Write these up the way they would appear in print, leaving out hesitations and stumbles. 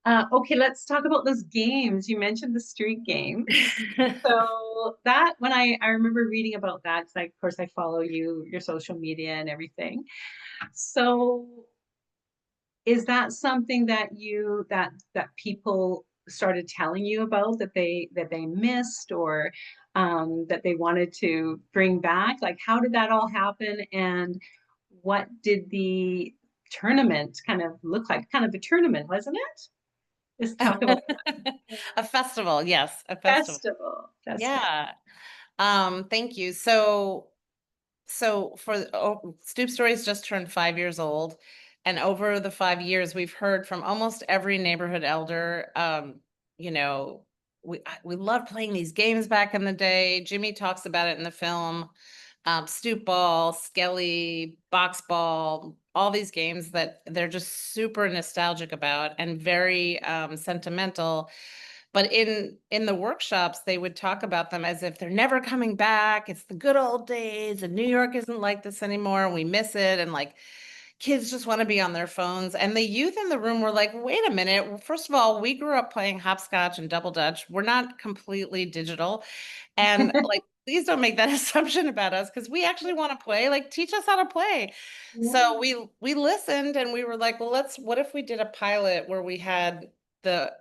Okay, let's talk about those games. You mentioned the street games. So that when I remember reading about that, because of course I follow your social media and everything. So is that something that people started telling you about that they missed or that they wanted to bring back? Like, how did that all happen, and what did the tournament kind of look like? Kind of a tournament, wasn't it? Let's talk about A festival, yes, a festival. festival. Yeah. Thank you. So Stoop Stories just turned 5 years old, and over the 5 years, we've heard from almost every neighborhood elder. You know, we loved playing these games back in the day. Jimmy talks about it in the film. Stoop ball, skelly, box ball, all these games that they're just super nostalgic about and very sentimental. But in the workshops, they would talk about them as if they're never coming back. It's the good old days, and New York isn't like this anymore. And we miss it, and like kids just want to be on their phones. And the youth in the room were like, "Wait a minute! Well, first of all, we grew up playing hopscotch and double dutch. We're not completely digital, and like." Please don't make that assumption about us because we actually want to play. Like, teach us how to play. So Yeah. we listened and we were like, well, what if we did a pilot where we had the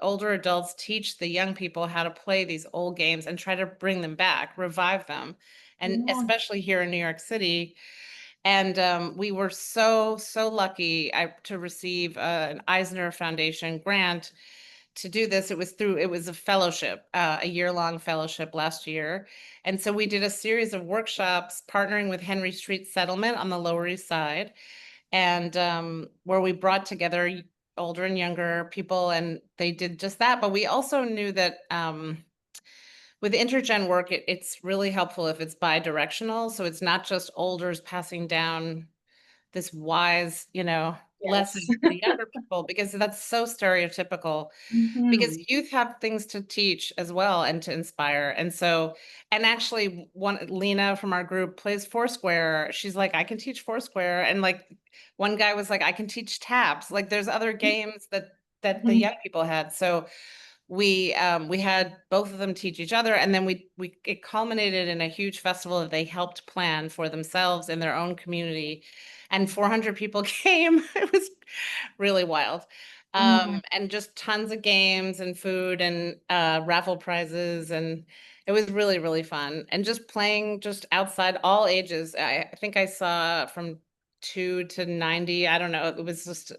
older adults teach the young people how to play these old games and try to bring them back, revive them, and Yeah. especially here in New York City. And we were so lucky to receive an Eisner Foundation grant to do this. It was a fellowship, a year-long fellowship last year. And so we did a series of workshops partnering with Henry Street Settlement on the Lower East Side, and where we brought together older and younger people, and they did just that. But we also knew that with intergen work, it's really helpful if it's bi-directional. So it's not just olders passing down this wise, lesson Yes. to the younger people, because that's so stereotypical, because Mhm. youth have things to teach as well and to inspire. And so, and actually one Lena from our group plays Foursquare. She's like, I can teach Foursquare. And like one guy was like, I can teach taps. Like there's other games that the Mhm. young people had. So we had both of them teach each other, and then we it culminated in a huge festival that they helped plan for themselves in their own community, and 400 people came. It was really wild. Oh, And just tons of games and food and raffle prizes, and it was really fun. And just playing just outside, all ages. I think I saw from 2 to 90. I don't know. It was just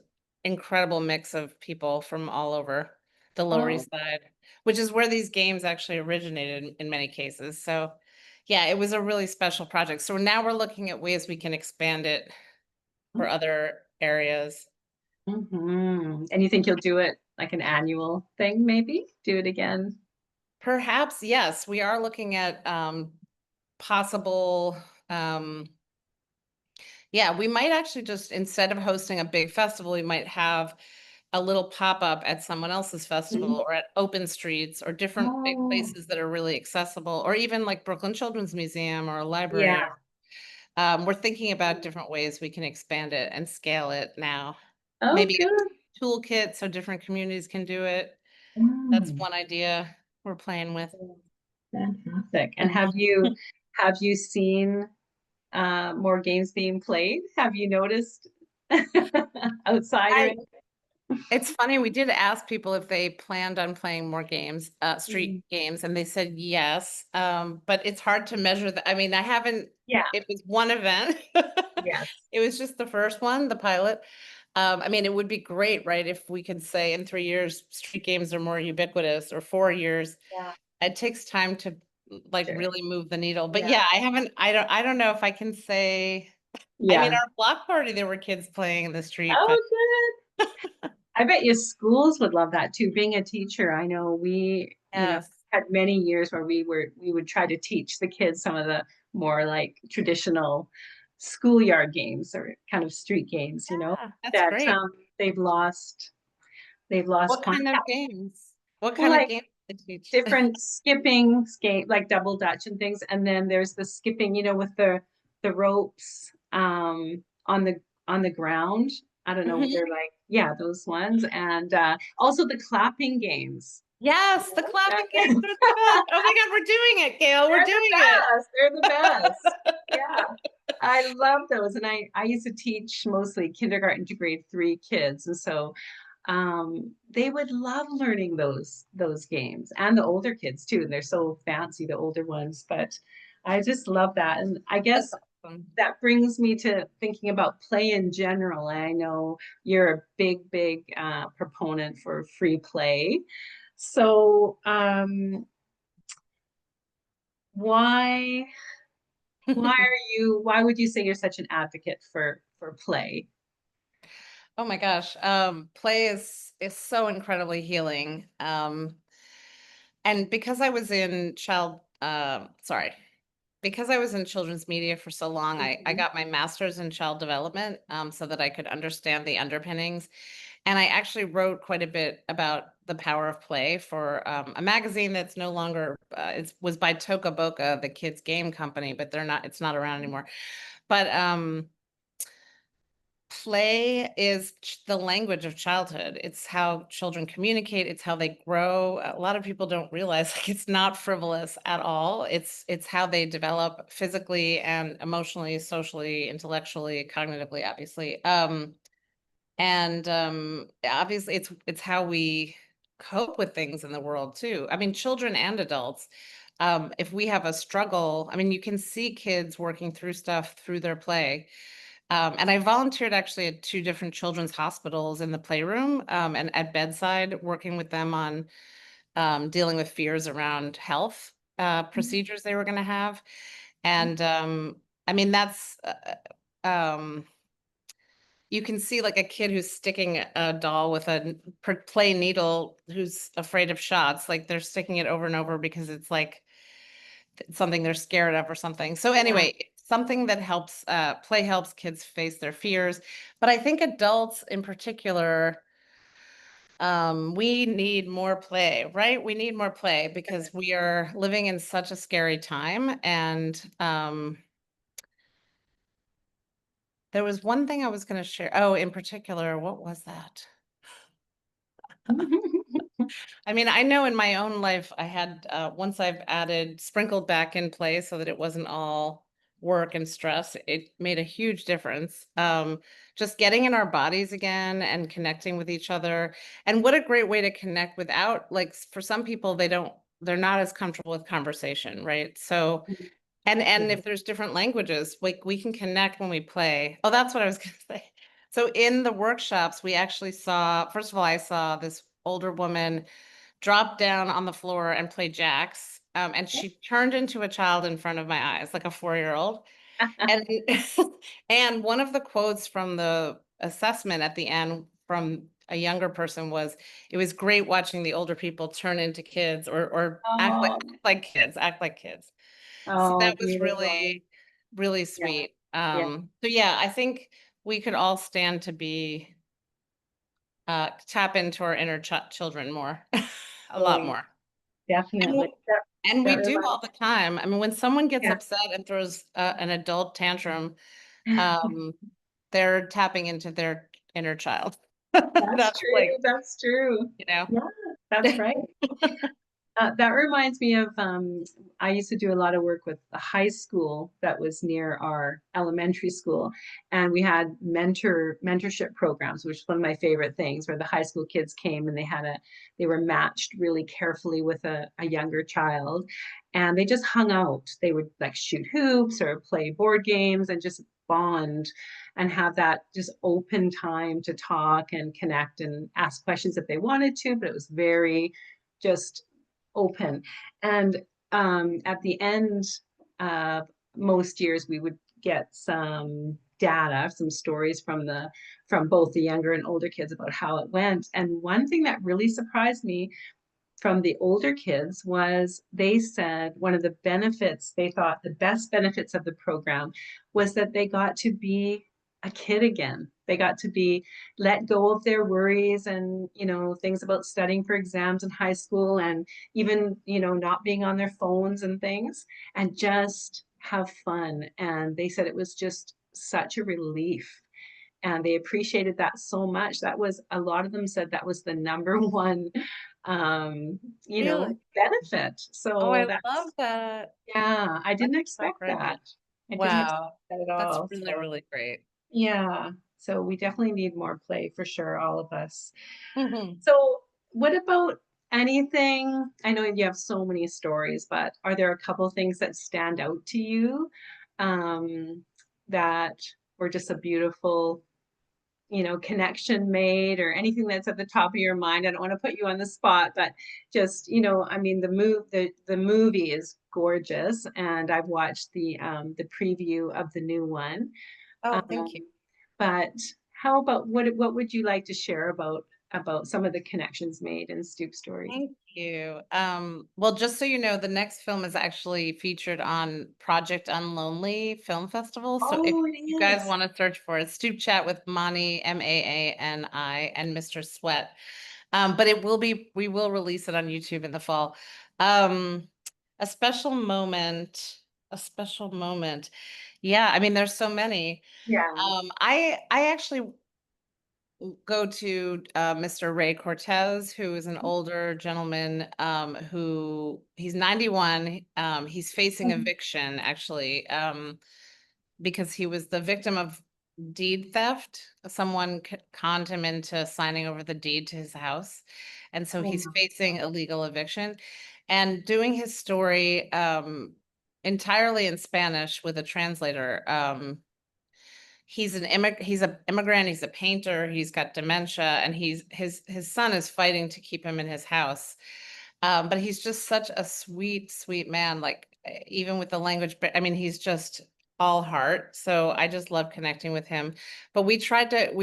incredible mix of people from all over the Lower oh. East Side, which is where these games actually originated in many cases. So, yeah, it was a really special project. So now we're looking at ways we can expand it for other areas. And you think you'll do it like an annual thing, maybe? Do it again? Perhaps, yes, we are looking at possible. Um, yeah, we might actually just, instead of hosting a big festival, we might have a little pop up at someone else's Mhm. festival or at open streets or different big Oh, places that are really accessible, or even like Brooklyn Children's Museum or a library. yeah. We're thinking about different ways we can expand it and scale it now. Oh, Maybe good. a toolkit so different communities can do it. That's Mm. one idea we're playing with. Fantastic. And have Mhm. you have you seen more games being played? Have you noticed outside or I anything? It's funny, we did ask people if they planned on playing more games, street Mm. games, and they said yes. But it's hard to measure that. I mean, I haven't, Yeah. it was one event. Yes. It was just the first one, the pilot. I mean, it would be great, right, if we could say in 3 years, street games are more ubiquitous, or 4 years. Yeah. It takes time to like Sure. really move the needle. But Yeah. yeah, I don't know if I can say, I mean, Yeah. our block party, there were kids playing in the street, but Oh, good. I bet your schools would love that too. Being a teacher, I know yes. had many years where we would try to teach the kids some of the more like traditional schoolyard games or kind of street games, Yeah, that's that great. they've lost What kind of contact. games? What Well, kind of like games did you teach? different skipping skate, like double dutch and things, and then there's the skipping, with the ropes on the ground. I don't know, Mhm. they're like, yeah, those ones. And also the clapping games. Yes, the Yeah. clapping games are the best. Oh my God, we're doing it, Gail. We're They're the doing it. best. They're the best. Yeah. I love those. And I used to teach mostly kindergarten to grade 3 kids. And so they would love learning those games and the older kids too. And they're so fancy, the older ones. But I just love that. And I That's guess awesome. that brings me to thinking about play in general. I know you're a big proponent for free play. So why why would you say you're such an advocate for play? Oh my gosh. Play is so incredibly healing. And because I was in because I was in children's media for so long, I Mhm. got my master's in child development, so that I could understand the underpinnings. And I actually wrote quite a bit about the power of play for a magazine that's no longer, it was by Toca Boca, the kids game company, but it's not around anymore. But play is the language of childhood. It's how children communicate. It's how they grow. A lot of people don't realize like it's not frivolous at all. It's how they develop physically and emotionally, socially, intellectually, cognitively, obviously. And obviously, it's how we cope with things in the world too. I mean, children and adults. If we have a struggle, I mean, you can see kids working through stuff through their play. And I volunteered actually at 2 different children's hospitals in the playroom, and at bedside, working with them on dealing with fears around health procedures they were going to have. And I mean, you can see like a kid who's sticking a doll with a play needle who's afraid of shots. Like they're sticking it over and over because it's like something they're scared of or something. So Yeah. anyway, it's something that helps play helps kids face their fears. But I think adults in particular, we need more play, right? We need more play because we are living in such a scary time. And there was one thing I was going to share. Oh, in particular, what was that? I mean, I know in my own life, I had once I've added sprinkled back in play so that it wasn't all work and stress. It made a huge difference. Just getting in our bodies again and connecting with each other. And what a great way to connect without, like, for some people, they're not as comfortable with conversation, right? So, and Yeah. if there's different languages, like we can connect when we play. Oh, that's what I was going to say. So in the workshops, we actually saw, first of all, I saw this older woman dropped down on the floor and played jacks. And she turned into a child in front of my eyes, like a 4-year-old. And and one of the quotes from the assessment at the end from a younger person was, "It was great watching the older people turn into kids or Oh, act like kids." So oh, that was beautiful. really Yeah, sweet. yeah, So yeah, I think we could all stand to be tap into our inner children more, a lot totally. more. And Definitely. we and That we do reminds all the time. I mean, when someone gets yeah. upset and throws an adult tantrum, um, they're tapping into their inner child. That's That's true, like, that's true. you know. Yeah, that's right. That reminds me of I used to do a lot of work with a high school that was near our elementary school, and we had mentorship programs, which is one of my favorite things, where the high school kids came and they were matched really carefully with a younger child, and they just hung out. They would like shoot hoops or play board games and just bond and have that just open time to talk and connect and ask questions if they wanted to, but it was very just open. And at the end, uh, most years we would get some data, some stories from both the younger and older kids about how it went. And one thing that really surprised me from the older kids was they said one of the benefits, they thought the best benefits of the program was that they got to be a kid again. They got to be let go of their worries and, things about studying for exams in high school and even, not being on their phones and things and just have fun. And they said it was just such a relief. and they appreciated that so much. That was a lot of them said that was the number one, um, Really? benefit. Oh, So I love that's that. yeah, I That's didn't so expect great. that. I didn't expect Wow. that at That's all. really, So really great. yeah, so we definitely need more play for sure, all of us. Mhm. So, what about anything? I know you have so many stories, but are there a couple things that stand out to you, that were just a beautiful, connection made, or anything that's at the top of your mind? I don't want to put you on the spot, but just, I mean, the movie is gorgeous, and I've watched the preview of the new one. Oh, thank you. Um, but how about what would you like to share about some of the connections made in Stoop Stories? Thank you. Well, just so you know, the next film is actually featured on Project Unlonely Film Festival. So if Oh, it you guys is. want to search for it, Stoop Chat with Mani, Maani, and Mr. Sweat. But we will release it on YouTube in the fall. Um, a special moment, a special moment. Yeah, I mean, there's so many. Yeah. I actually go to Mr. Ray Cortez, who is an older gentleman who he's 91. He's facing Mhm. eviction actually because he was the victim of deed theft. Someone conned him into signing over the deed to his house. And so Oh he's my facing God. illegal eviction and doing his story entirely in Spanish with a translator. He's an immigrant, he's a painter, he's got dementia, and his son is fighting to keep him in his house. But he's just such a sweet, sweet man, like even with the language, but I mean, he's just all heart. So I just love connecting with him. But we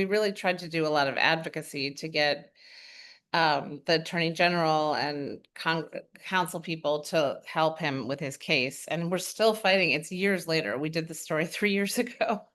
really tried to do a lot of advocacy to get the attorney general and council people to help him with his case. And we're still fighting. It's years later. We did the story 3 years ago.